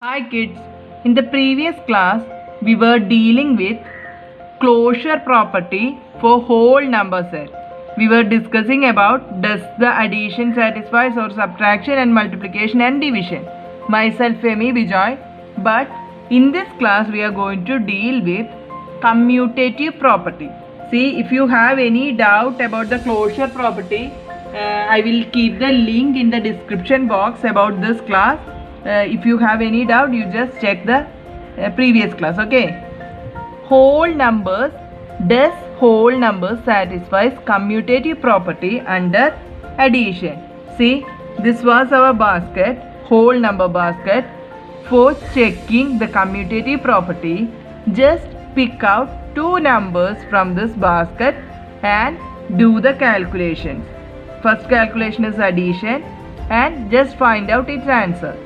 Hi kids, in the previous class we were dealing with closure property for whole number set. We were discussing about does the addition satisfies or subtraction and multiplication and division. Myself Femi Bijoy, but in this class we are going to deal with commutative property. See, if you have any doubt about the closure property, I will keep the link in the description box about this class. If you have any doubt, you just check the previous class. Okay. Whole numbers. Does whole numbers satisfies commutative property under addition? See, this was our basket, whole number basket. For checking the commutative property, just pick out two numbers from this basket and do the calculations. First calculation is addition and just find out its answer.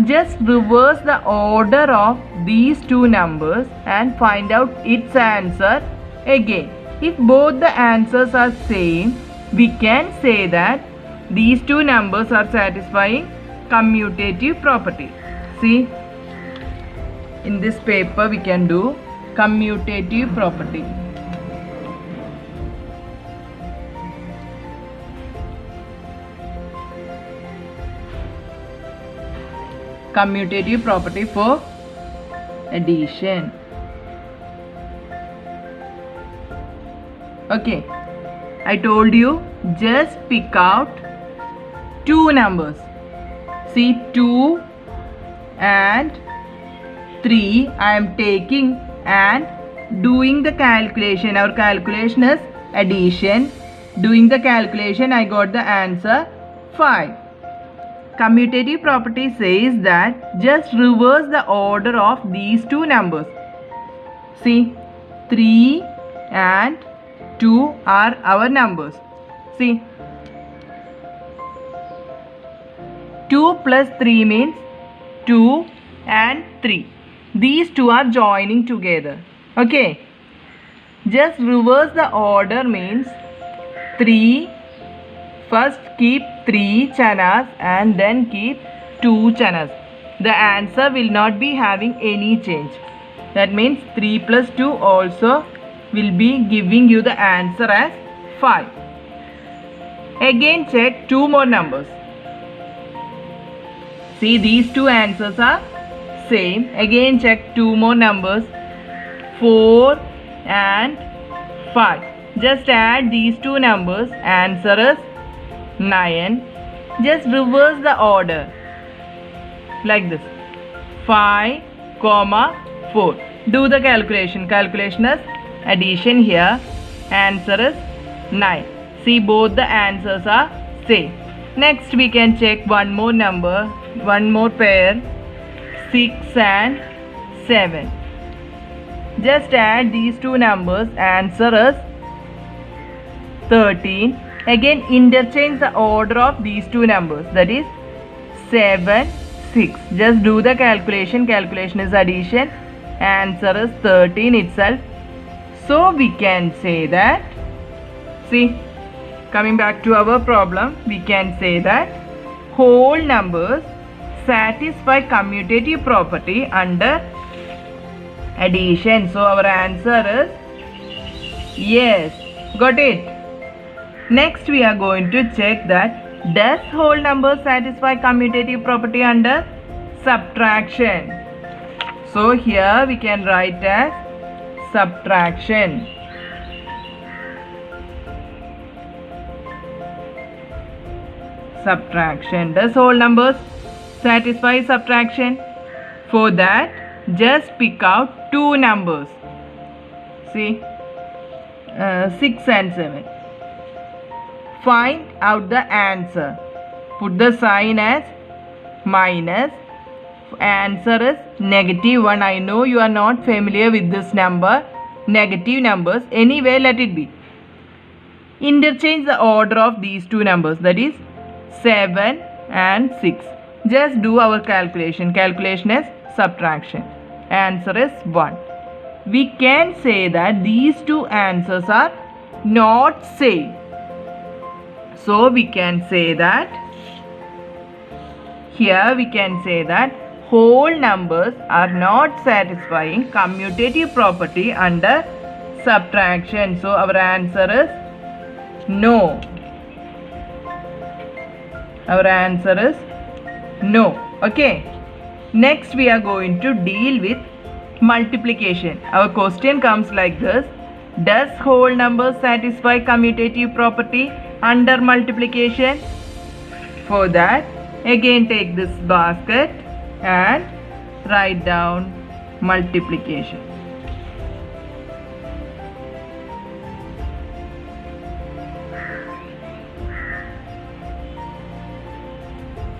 Just reverse the order of these two numbers and find out its answer again. If both the answers are same, we can say that these two numbers are satisfying commutative property. See, in this paper we can do commutative property. Commutative property for addition. Okay, I told you just pick out two numbers. See, 2 and 3 I am taking and doing the calculation. Our calculation is addition. Doing the calculation, I got the answer 5. Commutative property says that just reverse the order of these two numbers. See, 3 and 2 are our numbers. See, 2 plus 3 means 2 and 3. These two are joining together. Okay. Just reverse the order means 3. First keep 3 chanas and then keep 2 chanas. The answer will not be having any change. That means 3 plus 2 also will be giving you the answer as 5. Again check two more numbers. See, these two answers are same. Again check two more numbers, 4 and 5. Just add these two numbers. Answer is 9. Just reverse the order like this, 5, 4. Do the calculation. Calculation is addition here. Answer is 9. See, both the answers are same. Next we can check one more number, one more pair, 6 and 7. Just add these two numbers. Answer is 13. Again interchange the order of these two numbers, that is 7, 6. Just do the calculation. Calculation is addition. Answer is 13 itself. So we can say that, see, coming back to our problem, we can say that whole numbers satisfy commutative property under addition. So our answer is yes. Got it? Next we are going to check that does whole numbers satisfy commutative property under subtraction. So here we can write as subtraction. Subtraction. Does whole numbers satisfy subtraction? For that, just pick out two numbers. See, 6 and 7. Find out the answer. Put the sign as minus. Answer is -1. I know you are not familiar with this number. Negative numbers. Anyway, let it be. Interchange the order of these two numbers. That is 7 and 6. Just do our calculation. Calculation is subtraction. Answer is 1. We can say that these two answers are not same. So we can say that, here we can say that whole numbers are not satisfying commutative property under subtraction. So our answer is no. Our answer is no. Okay. Next we are going to deal with multiplication. Our question comes like this. Does whole numbers satisfy commutative property under multiplication? For that, again take this basket and write down multiplication.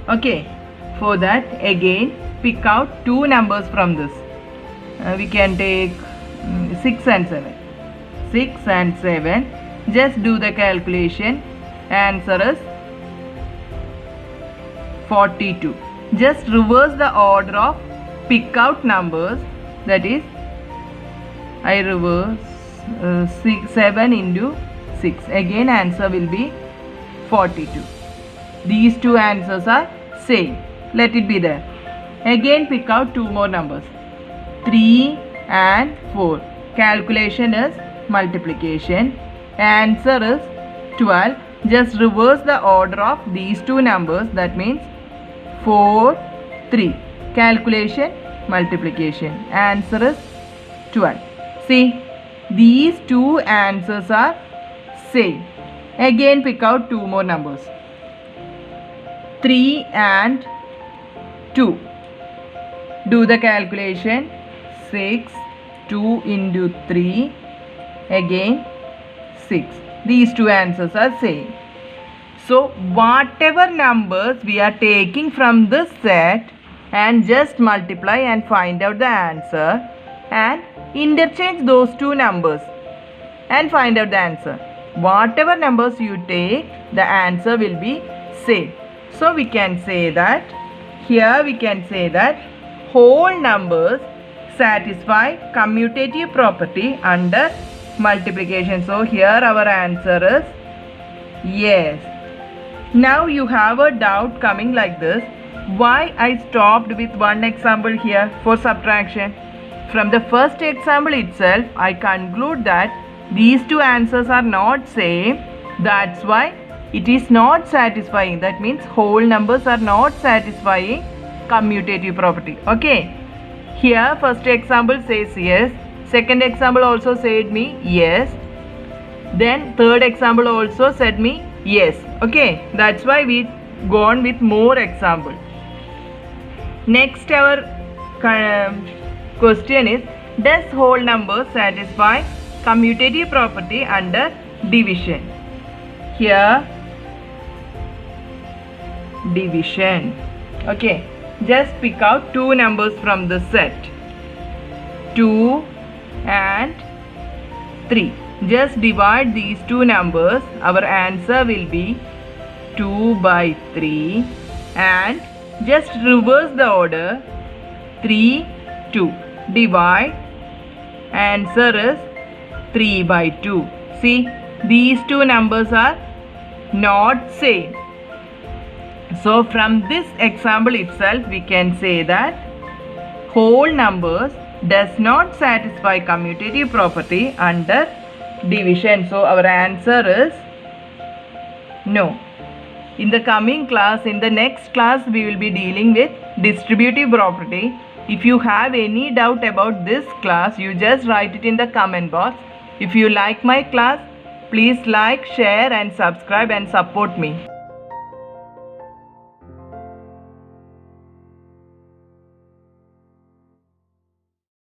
Okay, for that again pick out two numbers from this. We can take 6 and 7. 6 and 7. Just do the calculation. Answer is 42. Just reverse the order of pick out numbers. That is, I reverse 7 into 6. Again answer will be 42. These two answers are same. Let it be there. Again pick out two more numbers. 3 and 4. Calculation is multiplication. Answer is 12. Just reverse the order of these two numbers. That means 4, 3. Calculation, multiplication. Answer is 12. See, these two answers are same. Again pick out two more numbers. 3 and 2. Do the calculation. 6, 2 into 3. Again 6. These two answers are same. So whatever numbers we are taking from this set and just multiply and find out the answer and interchange those two numbers and find out the answer. Whatever numbers you take, the answer will be same. So we can say that, here we can say that whole numbers satisfy commutative property under multiplication. So here our answer is yes. Now you have a doubt coming like this. Why I stopped with one example here for subtraction? From the first example itself, I conclude that these two answers are not same. That's why it is not satisfying. That means whole numbers are not satisfying commutative property. Okay. Here first example says yes. Second example also said me yes. Then third example also said me yes. Okay. That's why we gone with more example. Next our question is, does whole number satisfy commutative property under division? Here division. Okay. Just pick out two numbers from the set. 2 and 3. Just divide these two numbers. Our answer will be 2 by 3. And just reverse the order. 3, 2. Divide. Answer is 3 by 2. See, these two numbers are not same. So from this example itself, we can say that whole numbers does not satisfy commutative property under division. So our answer is no. In the coming class, in the next class, we will be dealing with distributive property. If you have any doubt about this class, you just write it in the comment box. If you like my class, please like, share and subscribe and support me.